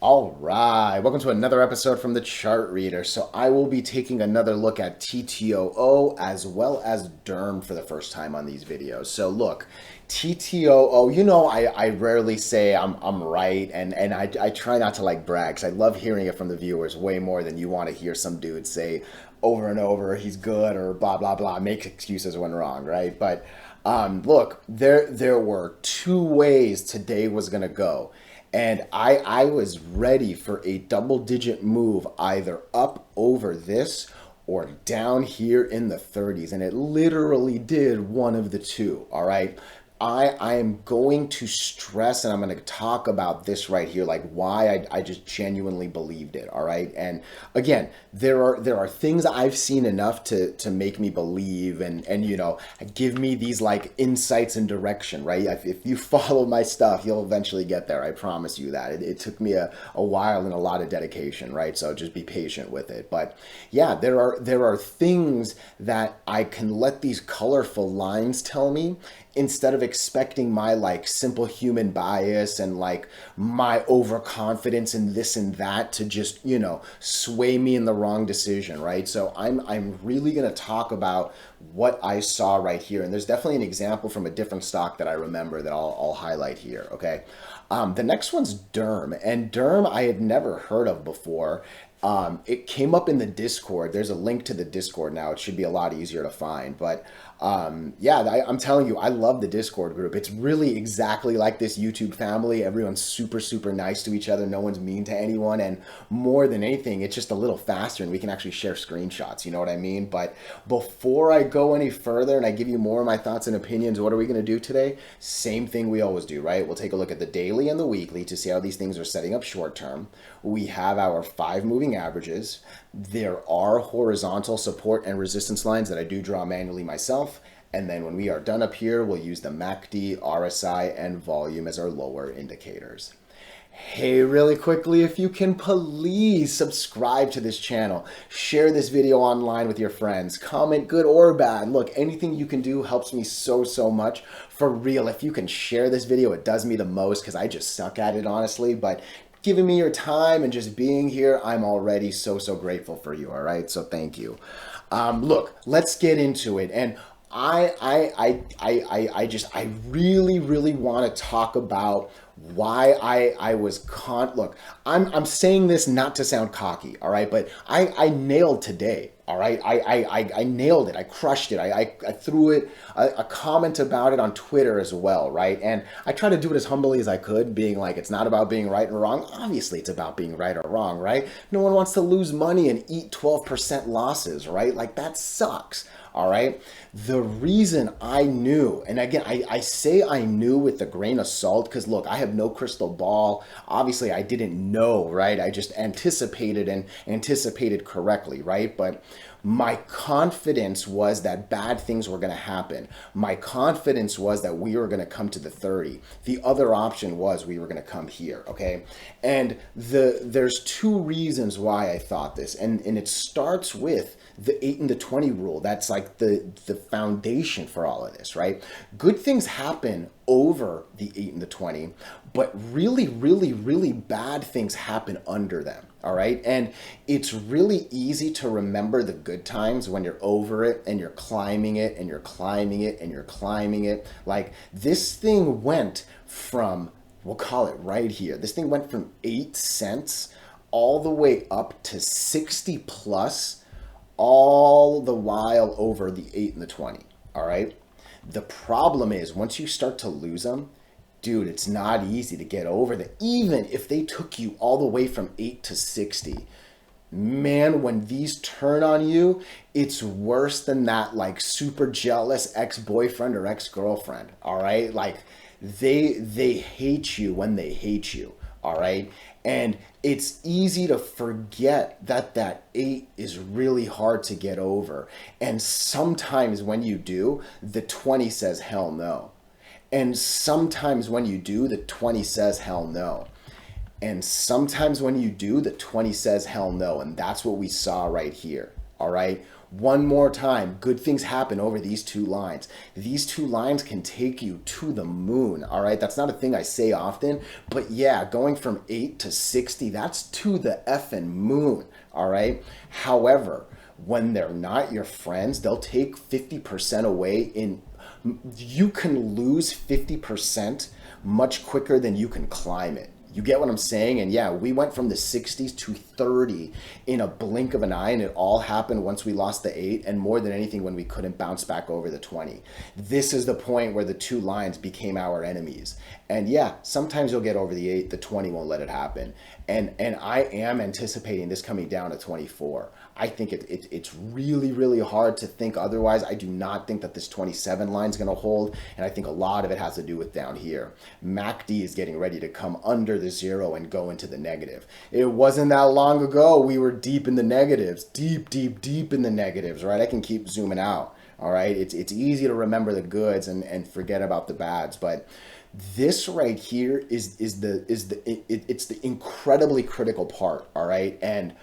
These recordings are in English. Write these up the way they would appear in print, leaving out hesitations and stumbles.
All right, welcome to another episode from the Chart Reader. So I will be taking another look at TTOO as well as DERM for the first time on these videos. So look, TTOO, I rarely say I'm right, and I try not to like brag because I love hearing it from the viewers way more than you want to hear some dude say over and over he's good or blah blah blah, make excuses when wrong, right? But look, there were two ways today was gonna go. And I was ready for a double digit move either up over this or down here in the 30s. And it literally did one of the two. All right. I am going to stress and I'm going to talk about this right here, like why I just genuinely believed it. All right. And again, there are things I've seen enough to make me believe and give me these like insights and direction, right? If you follow my stuff, you'll eventually get there. I promise you that. It took me a while and a lot of dedication, right? So just be patient with it. But yeah, there are things that I can let these colorful lines tell me instead of expecting my like simple human bias and like my overconfidence in this and that to just sway me in the wrong decision, right? So I'm really going to talk about what I saw right here, and there's definitely an example from a different stock that I remember that I'll highlight here. Okay. The next one's DERM, and DERM I had never heard of before. It came up in the Discord. There's a link to the Discord now. It should be a lot easier to find. But yeah, I'm telling you, I love the Discord group. It's really exactly like this YouTube family. Everyone's super, super nice to each other. No one's mean to anyone. And more than anything, it's just a little faster and we can actually share screenshots. You know what I mean? But before I go any further and I give you more of my thoughts and opinions, what are we going to do today? Same thing we always do, right? We'll take a look at the daily and the weekly to see how these things are setting up short term. We have our 5 moving averages. There are horizontal support and resistance lines that I do draw manually myself. And then when we are done up here, we'll use the MACD, RSI, and volume as our lower indicators. Hey, really quickly, if you can please subscribe to this channel, share this video online with your friends, comment good or bad. Look, anything you can do helps me so, so much. For real, if you can share this video, it does me the most because I just suck at it, honestly. But giving me your time and just being here, I'm already so, so grateful for you, all right? So thank you. Look, let's get into it. And I really, really want to talk about why I was look, I'm saying this not to sound cocky, all right, but I nailed today, all right. I nailed it. I crushed it. I threw it a comment about it on Twitter as well, right? And I try to do it as humbly as I could, being like, it's not about being right or wrong. Obviously, it's about being right or wrong, right? No one wants to lose money and eat 12% losses, right? Like that sucks. All right. The reason I knew, and again, I say I knew with a grain of salt because look, I have no crystal ball. Obviously, I didn't know, right? I just anticipated and anticipated correctly, right? But my confidence was that bad things were going to happen. My confidence was that we were going to come to the 30. The other option was we were going to come here, okay? And there's two reasons why I thought this, and it starts with the 8 and the 20 rule. That's like the foundation for all of this, right? Good things happen over the 8 and the 20, but really, really, really bad things happen under them. All right. And it's really easy to remember the good times when you're over it and you're climbing it and you're climbing it and you're climbing it. Like this thing went from, we'll call it right here. This thing went from 8 cents all the way up to 60 plus, all the while over the 8 and the 20. All right. The problem is once you start to lose them, dude, it's not easy to get over that. Even if they took you all the way from 8 to 60, man, when these turn on you, it's worse than that like super jealous ex-boyfriend or ex-girlfriend. All right. Like they hate you when they hate you. All right. And it's easy to forget that that 8 is really hard to get over. And sometimes when you do, the 20 says hell no. And sometimes when you do, the 20 says hell no. And sometimes when you do, the 20 says hell no. And that's what we saw right here. All right. One more time, good things happen over these two lines. These two lines can take you to the moon, all right? That's not a thing I say often, but yeah, going from 8 to 60, that's to the effing moon, all right? However, when they're not your friends, they'll take 50% away in, you can lose 50% much quicker than you can climb it. You get what I'm saying? And yeah, we went from the 60s to 30 in a blink of an eye, and it all happened once we lost the 8, and more than anything when we couldn't bounce back over the 20. This is the point where the two lines became our enemies. And yeah, sometimes you'll get over the 8, the 20 won't let it happen. And I am anticipating this coming down to 24. I think it's really, really hard to think otherwise. I do not think that this 27 line is going to hold, and I think a lot of it has to do with down here. MACD is getting ready to come under the 0 and go into the negative. It wasn't that long ago we were deep in the negatives, deep in the negatives, right? I can keep zooming out, all right? It's easy to remember the goods and forget about the bads, but this right here is the incredibly critical part, all right? And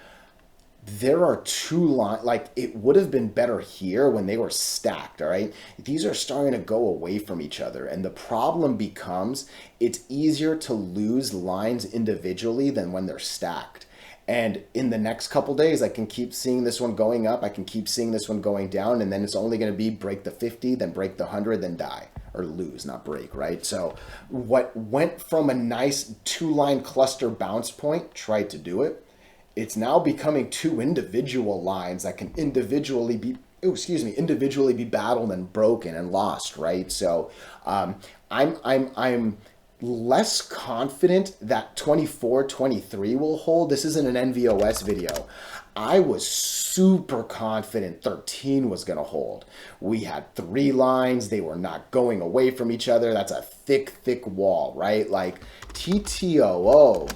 there are two lines, like it would have been better here when they were stacked, all right? These are starting to go away from each other. And the problem becomes it's easier to lose lines individually than when they're stacked. And in the next couple days, I can keep seeing this one going up. I can keep seeing this one going down. And then it's only going to be break the 50, then break the 100, then die. Or lose, not break, right? So what went from a nice two-line cluster bounce point, tried to do it. It's now becoming two individual lines that can individually be battled and broken and lost, right? So I'm less confident that 24, 23 will hold. This isn't an NVOS video. I was super confident 13 was going to hold. We had 3 lines. They were not going away from each other. That's a thick wall, right? Like TTOO,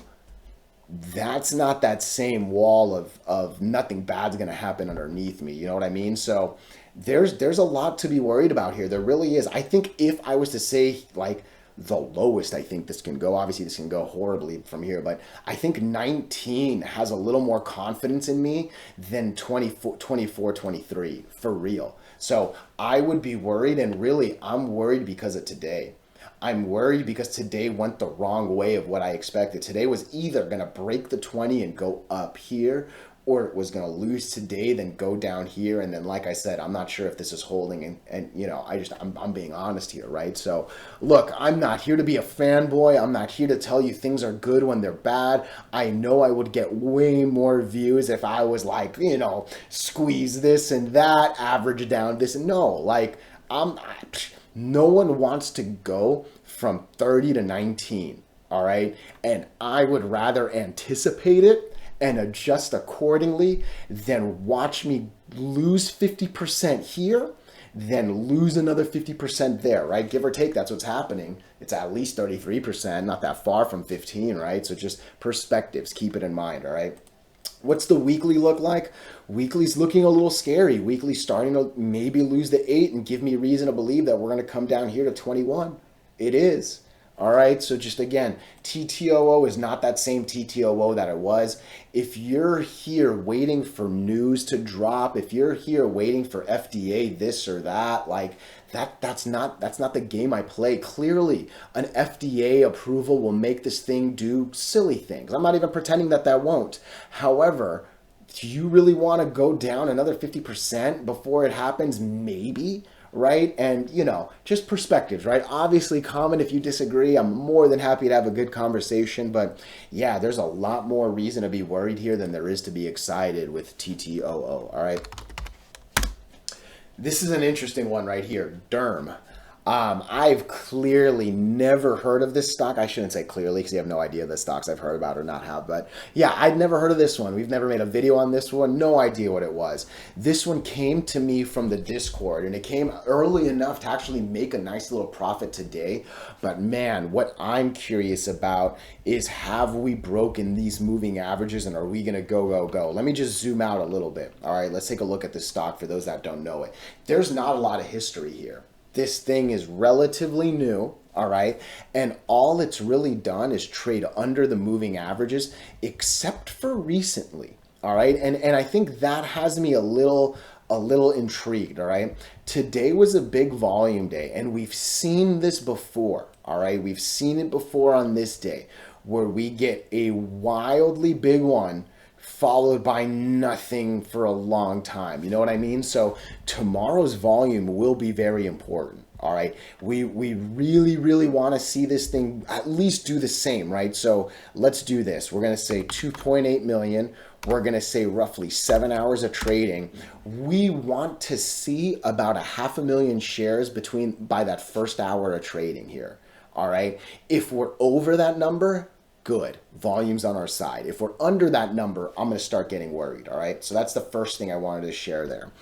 that's not that same wall of nothing bad's going to happen underneath me. You know what I mean? So there's a lot to be worried about here. There really is. I think if I was to say like the lowest I think this can go, obviously this can go horribly from here, but I think 19 has a little more confidence in me than 24, 23 for real. So I would be worried, and really I'm worried because of today. I'm worried because today went the wrong way of what I expected. Today was either going to break the 20 and go up here, or it was going to lose today, then go down here. And then, like I said, I'm not sure if this is holding. And you know, I'm being honest here, right? So look, I'm not here to be a fanboy. I'm not here to tell you things are good when they're bad. I know I would get way more views if I was like, you know, squeeze this and that, average down this. No, like no one wants to go from 30 to 19, all right? And I would rather anticipate it and adjust accordingly than watch me lose 50% here, then lose another 50% there, right? Give or take, that's what's happening. It's at least 33%, not that far from 15, right? So just perspectives, keep it in mind, all right? What's the weekly look like? Weekly's looking a little scary. Weekly's starting to maybe lose the 8 and give me reason to believe that we're going to come down here to 21. It is. All right, so just again, TTOO is not that same TTOO that it was. If you're here waiting for news to drop, if you're here waiting for FDA this or that, like that's not the game I play. Clearly, an FDA approval will make this thing do silly things. I'm not even pretending that won't. However, do you really want to go down another 50% before it happens? Maybe. Right? And, you know, just perspectives, right? Obviously, comment if you disagree. I'm more than happy to have a good conversation. But yeah, there's a lot more reason to be worried here than there is to be excited with TTOO. All right. This is an interesting one right here. DERM. I've clearly never heard of this stock. I shouldn't say clearly because you have no idea the stocks I've heard about or not have. But yeah, I'd never heard of this one. We've never made a video on this one. No idea what it was. This one came to me from the Discord, and it came early enough to actually make a nice little profit today. But man, what I'm curious about is, have we broken these moving averages, and are we going to go? Let me just zoom out a little bit. All right, let's take a look at this stock for those that don't know it. There's not a lot of history here. This thing is relatively new, all right? And all it's really done is trade under the moving averages, except for recently, all right? And I think that has me a little a little intrigued, all right? Today was a big volume day, and we've seen this before, all right? We've seen it before on this day, where we get a wildly big one followed by nothing for a long time. You know what I mean? So tomorrow's volume will be very important. All right. We really, really want to see this thing at least do the same, right? So let's do this. We're going to say 2.8 million. We're going to say roughly 7 hours of trading. We want to see about 500,000 shares by that first hour of trading here. All right. If we're over that number, good. Volume's on our side. If we're under that number, I'm going to start getting worried. All right. So that's the first thing I wanted to share there.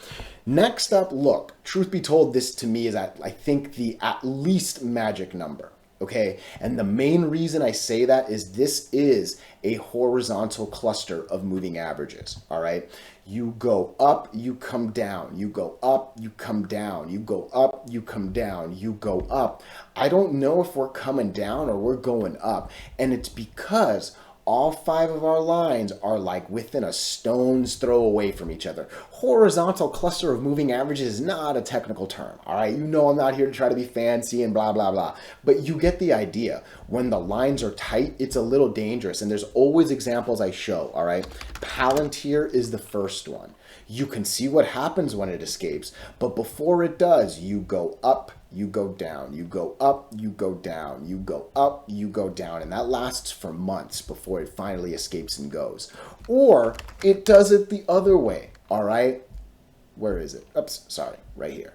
Next up, look, truth be told, this to me is I think the at least magic number. Okay. And the main reason I say that is this is a horizontal cluster of moving averages. All right. You go up, you come down, you go up, you come down, you go up, you come down, you go up. I don't know if we're coming down or we're going up. And it's because all 5 of our lines are like within a stone's throw away from each other. Horizontal cluster of moving averages is not a technical term, all right? You know I'm not here to try to be fancy and blah, blah, blah. But you get the idea. When the lines are tight, it's a little dangerous. And there's always examples I show, all right? Palantir is the first one. You can see what happens when it escapes. But before it does, you go up, you go down, you go up, you go down, you go up, you go down. And that lasts for months before it finally escapes and goes. Or it does it the other way, all right? Where is it? Oops, sorry, right here.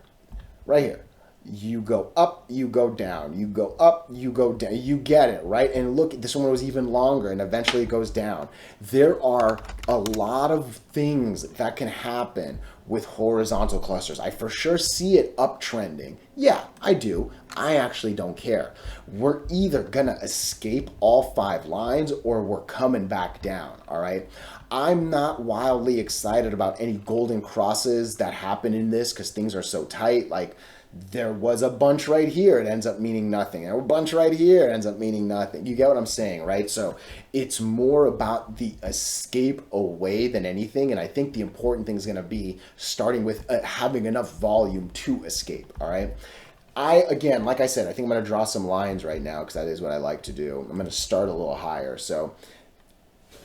Right here. You go up, you go down, you go up, you go down. You get it, right? And look, this one was even longer and eventually it goes down. There are a lot of things that can happen with horizontal clusters. I for sure see it uptrending. Yeah, I do. I actually don't care. We're either gonna escape all 5 lines or we're coming back down, all right? I'm not wildly excited about any golden crosses that happen in this because things are so tight. Like, there was a bunch right here, it ends up meaning nothing. And a bunch right here, it ends up meaning nothing. You get what I'm saying, right? So it's more about the escape away than anything. And I think the important thing is going to be starting with having enough volume to escape, all right? Again, like I said, I think I'm going to draw some lines right now because that is what I like to do. I'm going to start a little higher. So,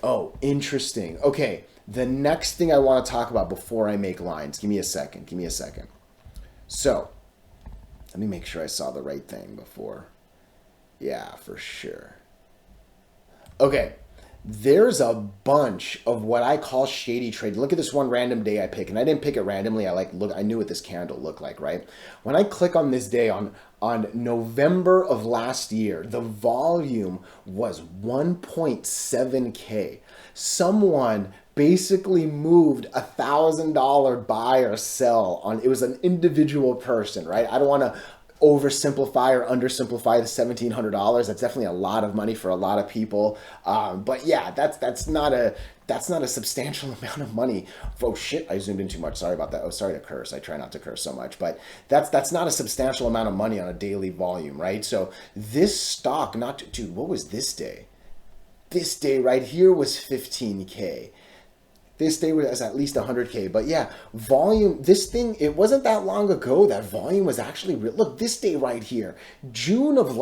oh, interesting. Okay, the next thing I want to talk about before I make lines, give me a second, give me a second. So, let me make sure I saw the right thing before. Yeah, for sure. Okay, there's a bunch of what I call shady trading. Look at this one random day I pick, and I didn't pick it randomly. I knew what this candle looked like, right? When I click on this day on November of last year, the volume was 1.7K. Someone basically moved $1,000 buy or sell on, it was an individual person, right? I don't want to oversimplify or undersimplify the $1,700. That's definitely a lot of money for a lot of people. But yeah, that's not a substantial amount of money. Oh shit, I zoomed in too much. Sorry about that. Oh, sorry to curse. I try not to curse so much, but that's not a substantial amount of money on a daily volume, right? So this stock, dude, what was this day? This day right here was 15K. This day was at least 100K. But yeah, volume, this thing, it wasn't that long ago that volume was actually real. Look, this day right here, June of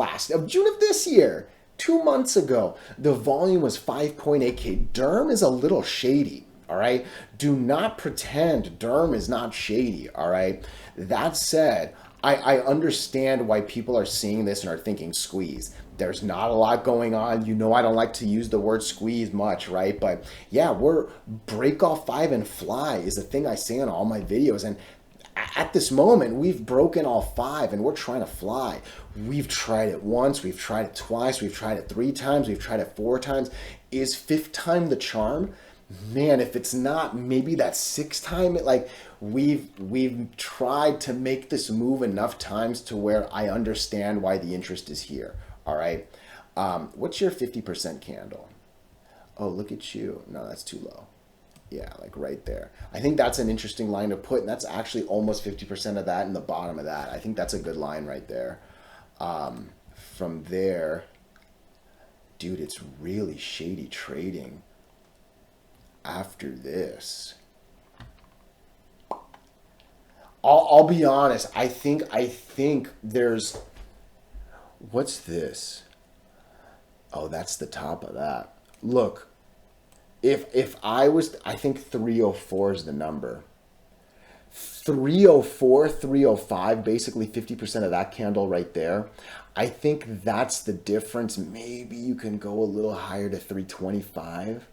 this year, 2 months ago, the volume was 5.8K. DERM is a little shady, all right? Do not pretend DERM is not shady, all right? That said, I understand why people are seeing this and are thinking squeeze. There's not a lot going on. You know I don't like to use the word squeeze much, right? But yeah, we're break off 5 and fly is a thing I say in all my videos. And at this moment, we've broken all 5 and we're trying to fly. We've tried it once, we've tried it twice, we've tried it 3 times, we've tried it 4 times. Is 5th time the charm? Man, if it's not, maybe that 6th time, we've tried to make this move enough times to where I understand why the interest is here. All right. What's your 50% candle? Oh, look at you. No, that's too low. Yeah, like right there. I think that's an interesting line to put, and that's actually almost 50% of that and the bottom of that. I think that's a good line right there. From there, dude, it's really shady trading after this. I'll be honest. I think there's, what's this? Oh, that's the top of that. Look, if I was, I think 304 is the number. 304, 305, basically 50% of that candle right there. I think that's the difference. Maybe you can go a little higher to 325.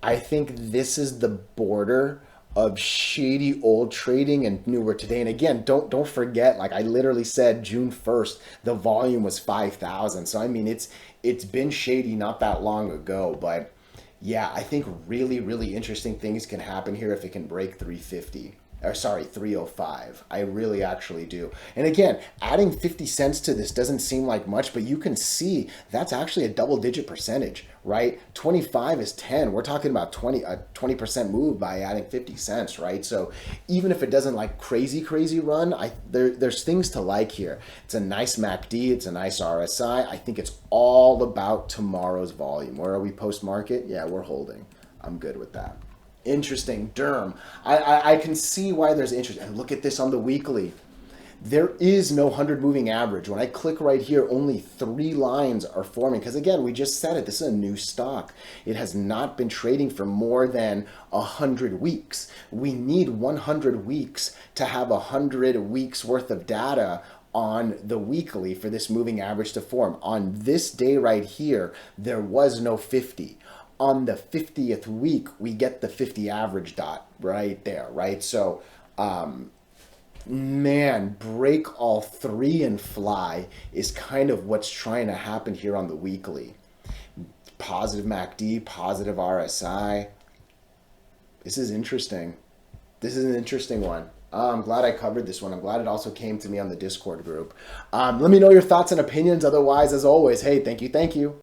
I think this is the border of shady old trading and newer today. And again, don't forget, like I literally said, June 1st, the volume was 5,000. So I mean, it's been shady not that long ago, but yeah, I think really, really interesting things can happen here if it can break 350. Or sorry, 305. I really actually do. And again, adding 50 cents to this doesn't seem like much, but you can see that's actually a double digit percentage, right? 25 is 10. We're talking about 20% move by adding 50 cents, right? So even if it doesn't like crazy run, there's things to like here. It's a nice MACD, it's a nice RSI. I think it's all about tomorrow's volume. Where are we post market? Yeah, we're holding. I'm good with that. Interesting. DERM. I can see why there's interest. And look at this on the weekly. There is no 100 moving average. When I click right here, only 3 lines are forming. Because again, we just said it. This is a new stock. It has not been trading for more than 100 weeks. We need 100 weeks to have 100 weeks worth of data on the weekly for this moving average to form. On this day right here, there was no 50. On the 50th week, we get the 50 average dot right there, right? So, man, break all 3 and fly is kind of what's trying to happen here on the weekly. Positive MACD, positive RSI. This is interesting. This is an interesting one. I'm glad I covered this one. I'm glad it also came to me on the Discord group. Let me know your thoughts and opinions. Otherwise, as always, hey, thank you.